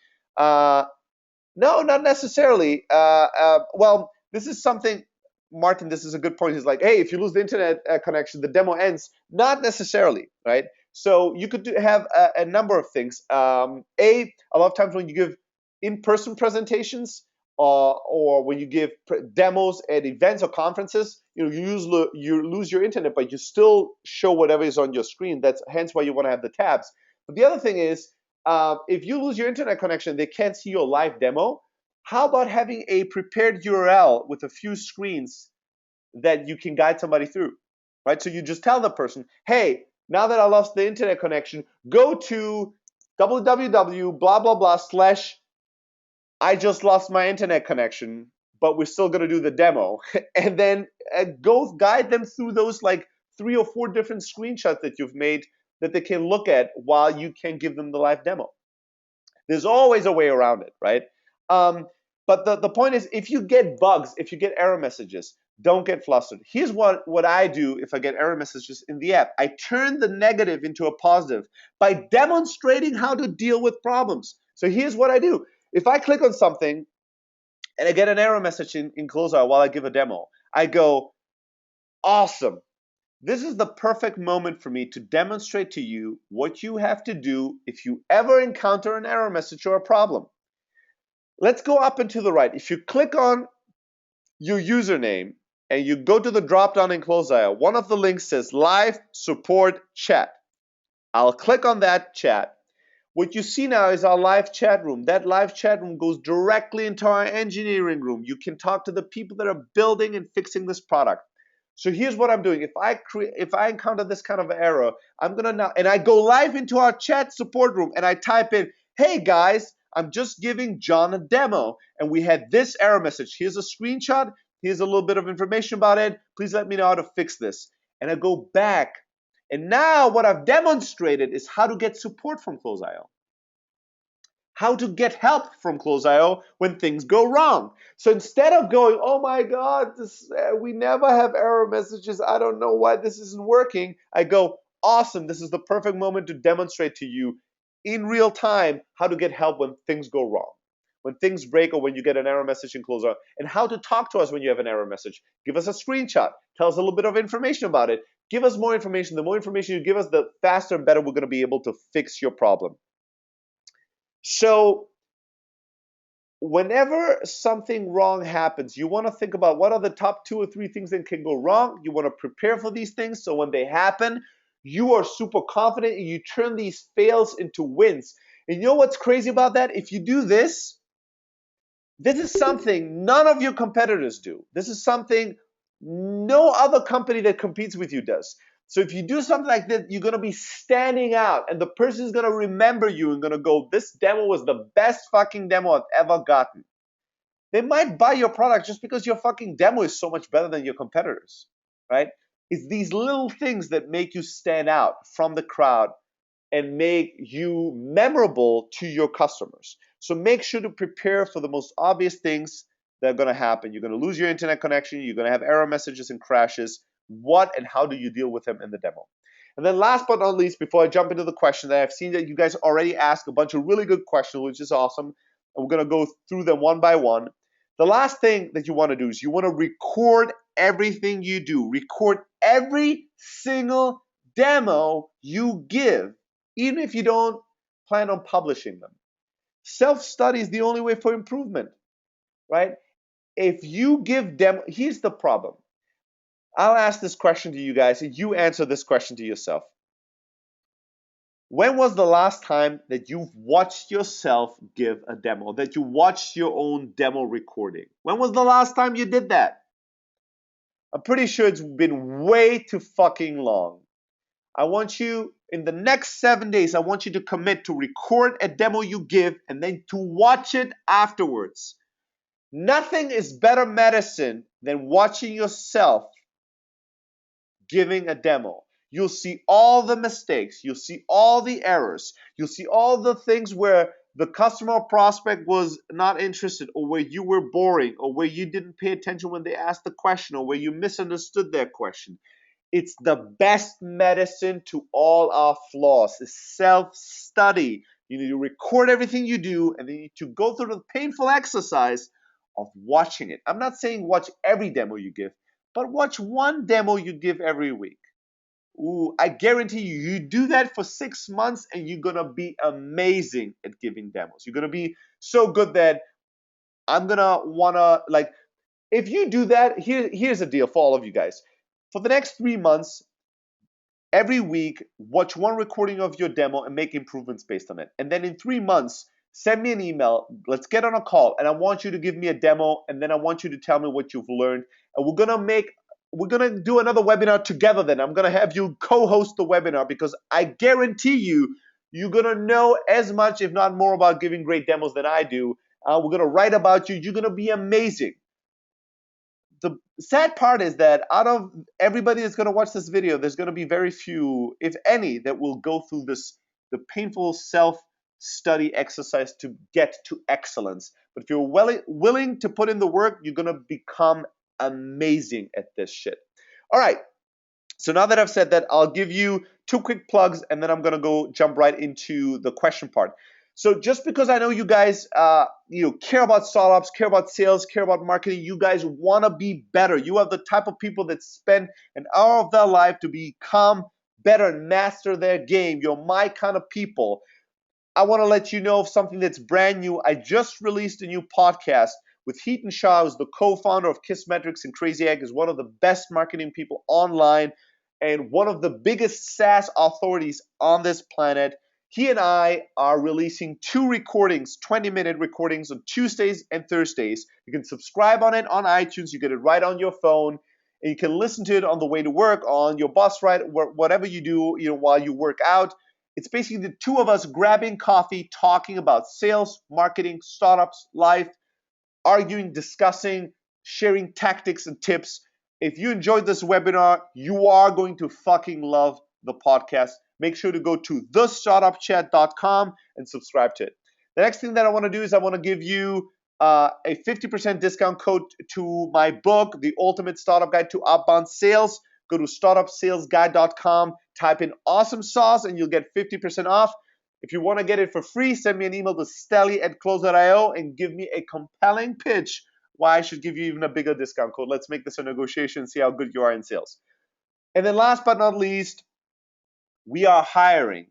No, not necessarily. Well, this is something, Martin, this is a good point. He's like, hey, if you lose the internet connection, the demo ends. Not necessarily, right? So you could have a number of things. A lot of times when you give in-person presentations or when you give demos at events or conferences, you lose your internet, but you still show whatever is on your screen. That's hence why you want to have the tabs. But the other thing is, if you lose your internet connection, they can't see your live demo. How about having a prepared URL with a few screens that you can guide somebody through, right? So you just tell the person, hey, now that I lost the internet connection, go to www blah blah blah / I just lost my internet connection, but we're still going to do the demo. And then go guide them through those like 3 or 4 different screenshots that you've made that they can look at while you can give them the live demo. There's always a way around it, right? But the point is, if you get bugs, if you get error messages, don't get flustered. Here's what I do if I get error messages in the app. I turn the negative into a positive by demonstrating how to deal with problems. So here's what I do. If I click on something and I get an error message in Closeout while I give a demo, I go, awesome. This is the perfect moment for me to demonstrate to you what you have to do if you ever encounter an error message or a problem. Let's go up and to the right. If you click on your username and you go to the drop down in Closeout, one of the links says live support chat. I'll click on that chat. What you see now is our live chat room. That live chat room goes directly into our engineering room. You can talk to the people that are building and fixing this product. So here's what I'm doing. If I encounter this kind of error, I'm gonna now, and I go live into our chat support room and I type in, hey guys, I'm just giving John a demo and we had this error message. Here's a screenshot. Here's a little bit of information about it. Please let me know how to fix this. And I go back. And now what I've demonstrated is how to get support from Close.io. How to get help from Close.io when things go wrong. So instead of going, oh my God, we never have error messages. I don't know why this isn't working. I go, awesome. This is the perfect moment to demonstrate to you in real time how to get help when things go wrong, when things break or when you get an error message in Close.io, and how to talk to us when you have an error message. Give us a screenshot. Tell us a little bit of information about it. Give us more information. The more information you give us, the faster and better we're going to be able to fix your problem. So whenever something wrong happens, you want to think about what are the top 2 or 3 things that can go wrong. You want to prepare for these things so when they happen, you are super confident and you turn these fails into wins. And you know what's crazy about that? If you do this is something none of your competitors do. This is something no other company that competes with you does. So if you do something like that, you're going to be standing out and the person is going to remember you and going to go, this demo was the best fucking demo I've ever gotten. They might buy your product just because your fucking demo is so much better than your competitors, right? It's these little things that make you stand out from the crowd and make you memorable to your customers. So make sure to prepare for the most obvious things that are going to happen. You're going to lose your internet connection. You're going to have error messages and crashes. What and how do you deal with them in the demo? And then last but not least, before I jump into the question, that I've seen that you guys already asked a bunch of really good questions, which is awesome. And we're going to go through them one by one. The last thing that you want to do is you want to record everything you do. Record every single demo you give, even if you don't plan on publishing them. Self-study is the only way for improvement, right? If you give demo, here's the problem. I'll ask this question to you guys, and you answer this question to yourself. When was the last time that you've watched yourself give a demo, that you watched your own demo recording? When was the last time you did that? I'm pretty sure it's been way too fucking long. I want you, in the next 7 days, I want you to commit to record a demo you give and then to watch it afterwards. Nothing is better medicine than watching yourself giving a demo. You'll see all the mistakes, you'll see all the errors, you'll see all the things where the customer or prospect was not interested, or where you were boring, or where you didn't pay attention when they asked the question, or where you misunderstood their question. It's the best medicine to all our flaws. It's self-study. You need to record everything you do, and then you need to go through the painful exercise of watching it. I'm not saying watch every demo you give, but watch one demo you give every week. Ooh, I guarantee you, you do that for 6 months and you're gonna be amazing at giving demos. You're gonna be so good that I'm gonna wanna, like, if you do that, here's a deal for all of you guys. For the next 3 months, every week, watch one recording of your demo and make improvements based on it. And then in 3 months, send me an email. Let's get on a call, and I want you to give me a demo, and then I want you to tell me what you've learned. And we're gonna do another webinar together. Then I'm gonna have you co-host the webinar, because I guarantee you, you're gonna know as much, if not more, about giving great demos than I do. We're gonna write about you. You're gonna be amazing. The sad part is that out of everybody that's going to watch this video, there's going to be very few, if any, that will go through the painful self-study exercise to get to excellence. But if you're willing to put in the work, you're going to become amazing at this shit. All right. So now that I've said that, I'll give you 2 quick plugs, and then I'm going to go jump right into the question part. So just because I know you guys care about startups, care about sales, care about marketing, you guys want to be better. You are the type of people that spend an hour of their life to become better and master their game. You're my kind of people. I want to let you know of something that's brand new. I just released a new podcast with Heaton Shaw, who's the co-founder of Kissmetrics and Crazy Egg, is one of the best marketing people online and one of the biggest SaaS authorities on this planet. He and I are releasing 2 recordings, 20-minute recordings on Tuesdays and Thursdays. You can subscribe on it on iTunes. You get it right on your phone, and you can listen to it on the way to work, on your bus ride, whatever you do, while you work out. It's basically the 2 of us grabbing coffee, talking about sales, marketing, startups, life, arguing, discussing, sharing tactics and tips. If you enjoyed this webinar, you are going to fucking love the podcast. Make sure to go to thestartupchat.com and subscribe to it. The next thing that I want to do is I want to give you a 50% discount code to my book, The Ultimate Startup Guide to Outbound Sales. Go to startupsalesguide.com, type in awesome sauce, and you'll get 50% off. If you want to get it for free, send me an email to stelly@close.io and give me a compelling pitch why I should give you even a bigger discount code. Let's make this a negotiation and see how good you are in sales. And then last but not least, we are hiring.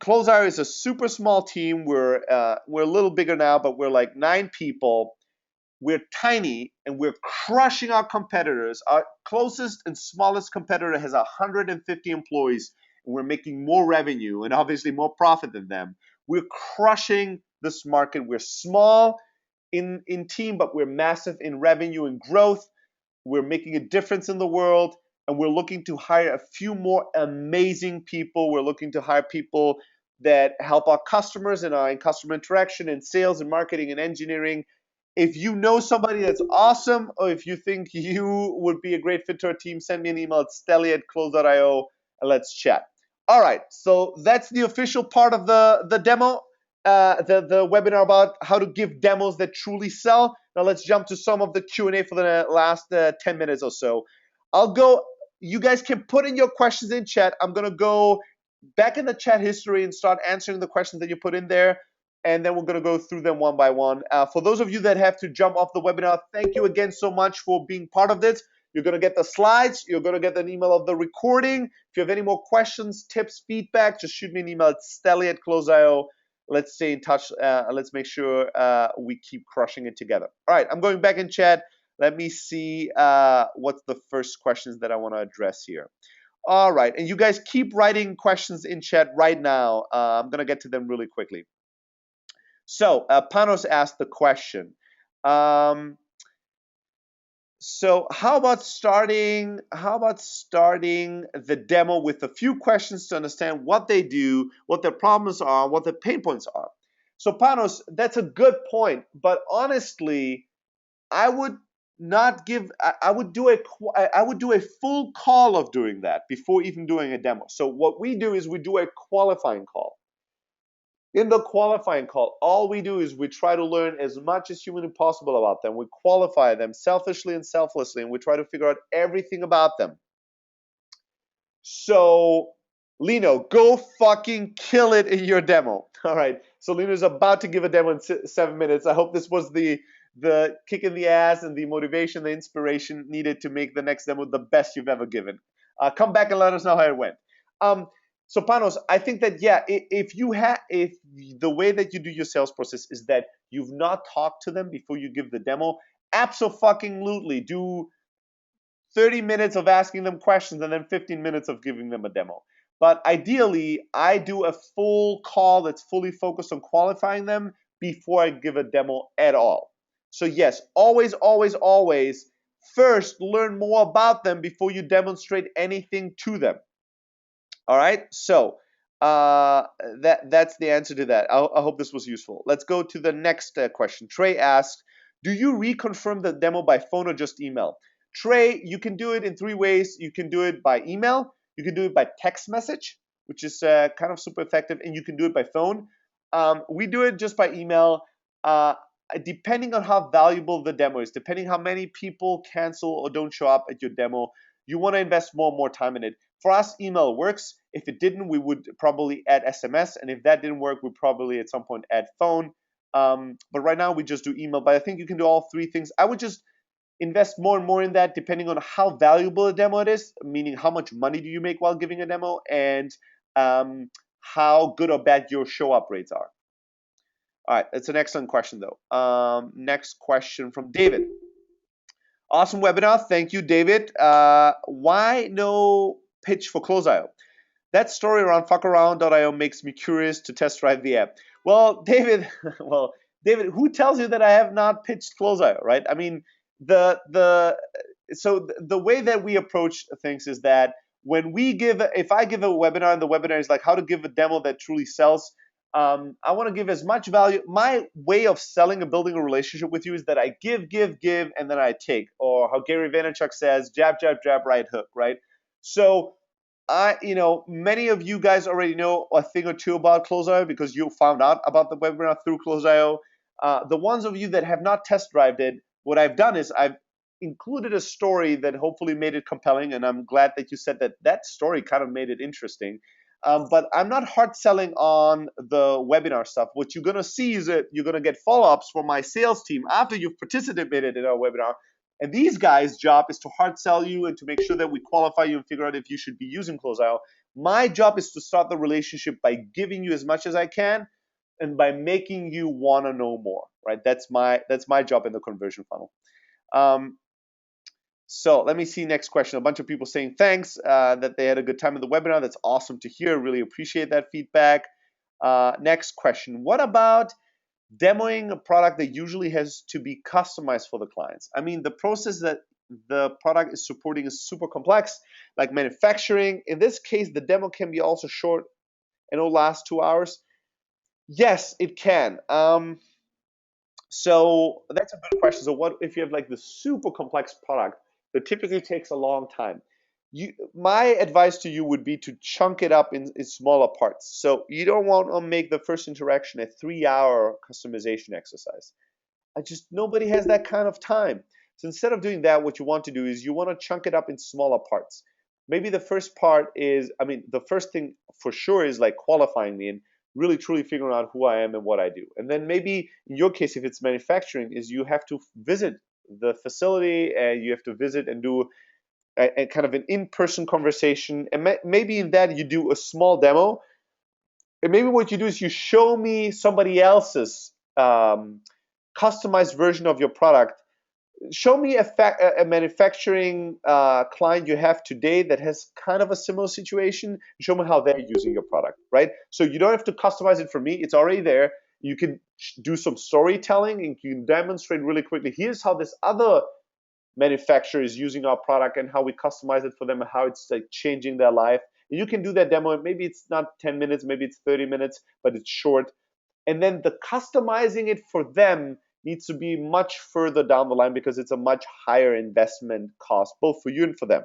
Close.io is a super small team. We're a little bigger now, but we're like 9 people. We're tiny and we're crushing our competitors. Our closest and smallest competitor has 150 employees, and we're making more revenue and obviously more profit than them. We're crushing this market. We're small in team, but we're massive in revenue and growth. We're making a difference in the world, and we're looking to hire a few more amazing people. We're looking to hire people that help our customers in customer interaction and sales and marketing and engineering. If you know somebody that's awesome, or if you think you would be a great fit to our team, send me an email at stelly@close.io and let's chat. All right, so that's the official part of the demo, the webinar about how to give demos that truly sell. Now let's jump to some of the Q&A for the last 10 minutes or so. You guys can put in your questions in chat. I'm gonna go back in the chat history and start answering the questions that you put in there, and then we're going to go through them one by one. For those of you that have to jump off the webinar, thank you again so much for being part of this. You're going to get the slides. You're going to get an email of the recording. If you have any more questions, tips, feedback, just shoot me an email at stelly@close.io. Let's stay in touch. Let's make sure we keep crushing it together. All right, I'm going back in chat. Let me see what's the first questions that I want to address here. All right, and you guys keep writing questions in chat right now. I'm going to get to them really quickly. So Panos asked the question. So how about starting the demo with a few questions to understand what they do, what their problems are, what their pain points are. So Panos, that's a good point, but honestly, I would not give I would do a full call of doing that before even doing a demo. So what we do is we do a qualifying call. In the qualifying call, all we do is we try to learn as much as humanly possible about them. We qualify them selfishly and selflessly, and we try to figure out everything about them. So, Lino, go fucking kill it in your demo. All right. So Lino's about to give a demo in 7 minutes. I hope this was the kick in the ass and the motivation, the inspiration needed to make the next demo the best you've ever given. Come back and let us know how it went. So Panos, I think that if the way that you do your sales process is that you've not talked to them before you give the demo, abso-fucking-lutely do 30 minutes of asking them questions and then 15 minutes of giving them a demo. But ideally, I do a full call that's fully focused on qualifying them before I give a demo at all. So yes, always, always, always, first learn more about them before you demonstrate anything to them. All right, so that's the answer to that. I hope this was useful. Let's go to the next question. Trey asked, do you reconfirm the demo by phone or just email? Trey, you can do it in 3 ways. You can do it by email, you can do it by text message, which is kind of super effective, and you can do it by phone. We do it just by email. Depending on how valuable the demo is, depending how many people cancel or don't show up at your demo, you want to invest more and more time in it. For us, email works. If it didn't, we would probably add SMS, and if that didn't work, we'd probably at some point add phone. But right now, we just do email. But I think you can do all 3 things. I would just invest more and more in that, depending on how valuable a demo it is, meaning how much money do you make while giving a demo, and how good or bad your show-up rates are. All right, that's an excellent question, though. Next question from David. Awesome webinar. Thank you, David. Why no pitch for Close.io? That story around fuckaround.io makes me curious to test drive the app. Well, David, who tells you that I have not pitched Close.io, right? I mean, the way that we approach things is that if I give a webinar and the webinar is like how to give a demo that truly sells, I want to give as much value. My way of selling and building a relationship with you is that I give, and then I take, or how Gary Vaynerchuk says, jab, jab, jab, right hook, right? So many of you guys already know a thing or two about Close.io because you found out about the webinar through Close.io. The ones of you that have not test drived it, what I've done is I've included a story that hopefully made it compelling, and I'm glad that you said that story kind of made it interesting. But I'm not hard selling on the webinar stuff. What you're going to see is that you're going to get follow-ups from my sales team after you've participated in our webinar. And these guys' job is to hard sell you and to make sure that we qualify you and figure out if you should be using Close.io. My job is to start the relationship by giving you as much as I can and by making you want to know more, right? That's my job in the conversion funnel. So let me see next question. A bunch of people saying thanks, that they had a good time in the webinar. That's awesome to hear. Really appreciate that feedback. Next question. What about demoing a product that usually has to be customized for the clients? I mean, the process that the product is supporting is super complex, like manufacturing. In this case, the demo can be also short and it'll last 2 hours. Yes, it can. So that's a good question. So what if you have like the super complex product that typically takes a long time? My advice to you would be to chunk it up in smaller parts. So you don't want to make the first interaction a 3-hour customization exercise. Nobody has that kind of time. So instead of doing that, what you want to do is you want to chunk it up in smaller parts. Maybe the first part is, the first thing for sure is like qualifying me and really truly figuring out who I am and what I do. And then maybe in your case, if it's manufacturing, is you have to visit the facility and you have to visit and do a kind of an in-person conversation. And maybe in that you do a small demo. And maybe what you do is you show me somebody else's customized version of your product. Show me a manufacturing client you have today that has kind of a similar situation. Show me how they're using your product, right? So you don't have to customize it for me. It's already there. You can do some storytelling and you can demonstrate really quickly. Here's how this other manufacturer is using our product and how we customize it for them and how it's like changing their life. And you can do that demo. Maybe it's not 10 minutes, maybe it's 30 minutes, but it's short. And then the customizing it for them needs to be much further down the line because it's a much higher investment cost, both for you and for them.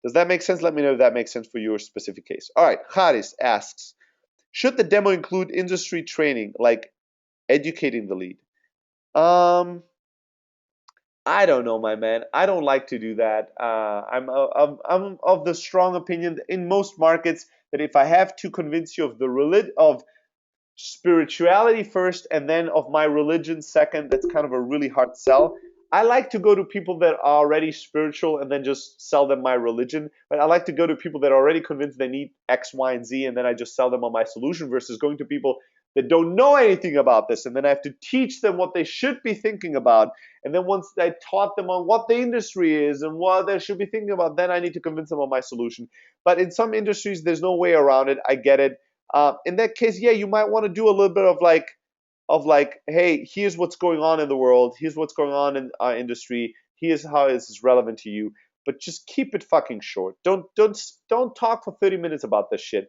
Does that make sense? Let me know if that makes sense for your specific case. All right, Haris asks, should the demo include industry training, like educating the lead? I don't know, my man. I don't like to do that. I'm of the strong opinion that in most markets that if I have to convince you of of spirituality first and then of my religion second, that's kind of a really hard sell. I like to go to people that are already spiritual and then just sell them my religion. But I like to go to people that are already convinced they need X, Y, and Z, and then I just sell them on my solution versus going to people that don't know anything about this. And then I have to teach them what they should be thinking about. And then once I taught them on what the industry is and what they should be thinking about, then I need to convince them on my solution. But in some industries, there's no way around it. I get it. In that case, yeah, you might want to do a little bit of like, hey, here's what's going on in the world. Here's what's going on in our industry. Here's how this is relevant to you. But just keep it fucking short. Don't talk for 30 minutes about this shit.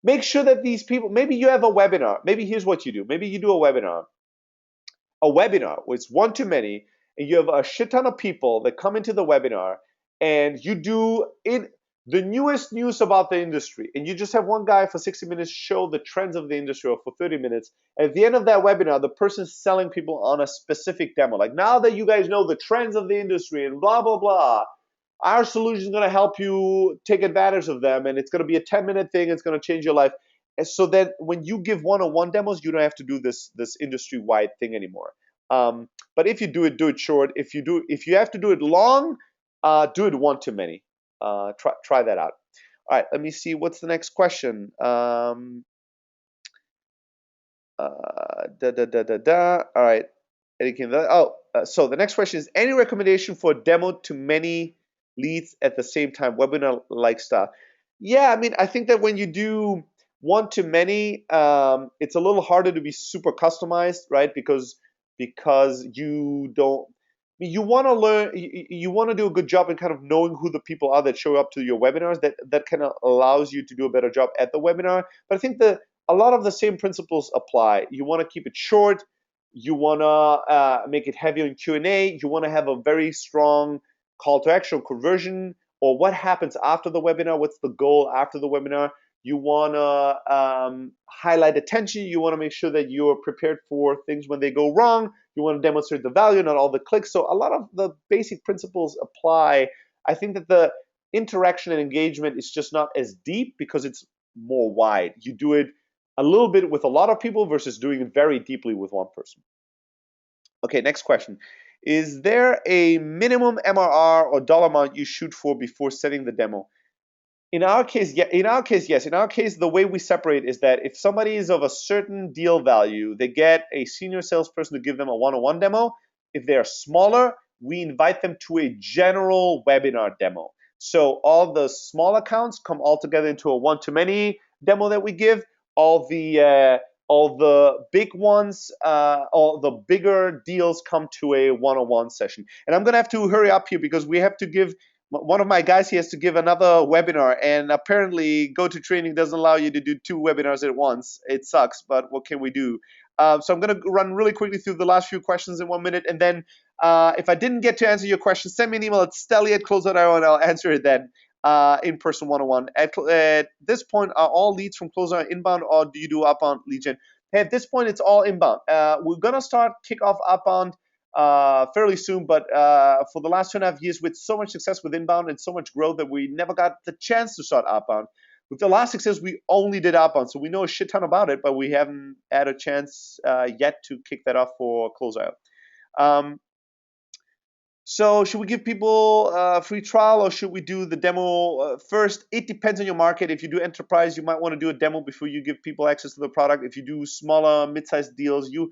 Make sure that these people, maybe you have a webinar. Maybe here's what you do. Maybe you do a webinar. A webinar where it's one to many, and you have a shit ton of people that come into the webinar, and you do it the newest news about the industry, and you just have one guy for 60 minutes show the trends of the industry, or for 30 minutes. At the end of that webinar, the person's selling people on a specific demo. Like, now that you guys know the trends of the industry and blah, blah, blah, our solution is going to help you take advantage of them, and it's going to be a 10-minute thing. It's going to change your life. And so that when you give one-on-one demos, you don't have to do this industry-wide thing anymore. But if you do it short. If you have to do it long, do it one to many. Try that out. All right, let me see. What's the next question? All right. So the next question is, any recommendation for a demo to many leads at the same time, webinar-like style? Yeah, I mean, I think that when you do one to many, it's a little harder to be super customized, right? Because you don't, you want to learn, you want to do a good job in kind of knowing who the people are that show up to your webinars. That kind of allows you to do a better job at the webinar. But I think that a lot of the same principles apply. You want to keep it short. You want to make it heavy on Q&A. You want to have a very strong call to action, conversion, or what happens after the webinar. What's the goal after the webinar? You want to highlight attention. You want to make sure that you're prepared for things when they go wrong. You want to demonstrate the value, not all the clicks. So a lot of the basic principles apply. I think that the interaction and engagement is just not as deep because it's more wide. You do it a little bit with a lot of people versus doing it very deeply with one person. Okay, next question. Is there a minimum MRR or dollar amount you shoot for before setting the demo? In our case, yeah. In our case, yes. In our case, the way we separate is that if somebody is of a certain deal value, they get a senior salesperson to give them a one-on-one demo. If they are smaller, we invite them to a general webinar demo. So all the small accounts come all together into a one-to-many demo that we give. All the big ones, all the bigger deals come to a one-on-one session. And I'm gonna have to hurry up here because we have to give. One of my guys, he has to give another webinar, and apparently GoToTraining doesn't allow you to do 2 webinars at once. It sucks, but what can we do? So I'm going to run really quickly through the last few questions in 1 minute, and then if I didn't get to answer your question, send me an email at stelly@close.io, and I'll answer it then in person one-on-one. At this point, are all leads from Close.io inbound, or do you do outbound lead gen? Hey, at this point, it's all inbound. We're going to start kick off outbound fairly soon, but for the last 2.5 years, with so much success with inbound and so much growth that we never got the chance to start outbound. With the last success, we only did outbound, so we know a shit ton about it, but we haven't had a chance yet to kick that off for Close.io. So should we give people a free trial, or should we do the demo first? It depends on your market. If you do enterprise, you might want to do a demo before you give people access to the product. If you do smaller, mid-sized deals, you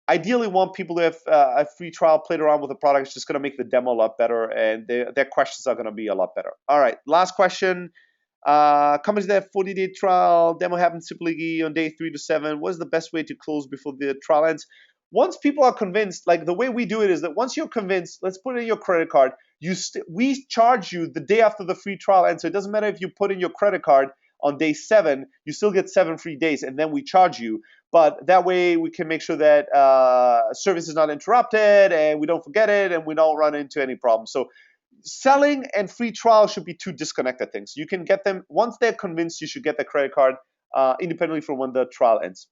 ideally want people to have a free trial, played around with the product. It's just going to make the demo a lot better, and their questions are going to be a lot better. All right, last question. Companies that have 40-day trial, demo happens typically on day 3 to 7. What is the best way to close before the trial ends? once people are convinced, like the way we do it is that once you're convinced, let's put in your credit card. We charge you the day after the free trial ends. So it doesn't matter if you put in your credit card on day 7, you still get 7 free days, and then we charge you. But that way we can make sure that service is not interrupted and we don't forget it and we don't run into any problems. So selling and free trial should be two disconnected things. You can get them once they're convinced. You should get the credit card independently from when the trial ends.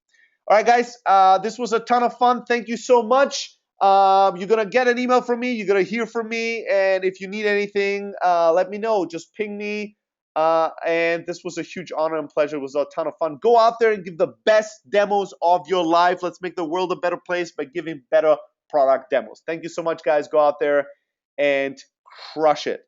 All right, guys, this was a ton of fun. Thank you so much. You're gonna get an email from me. You're gonna hear from me, and if you need anything, let me know. Just ping me. And this was a huge honor and pleasure. It was a ton of fun. Go out there and give the best demos of your life. Let's make the world a better place by giving better product demos. Thank you so much, guys. Go out there and crush it.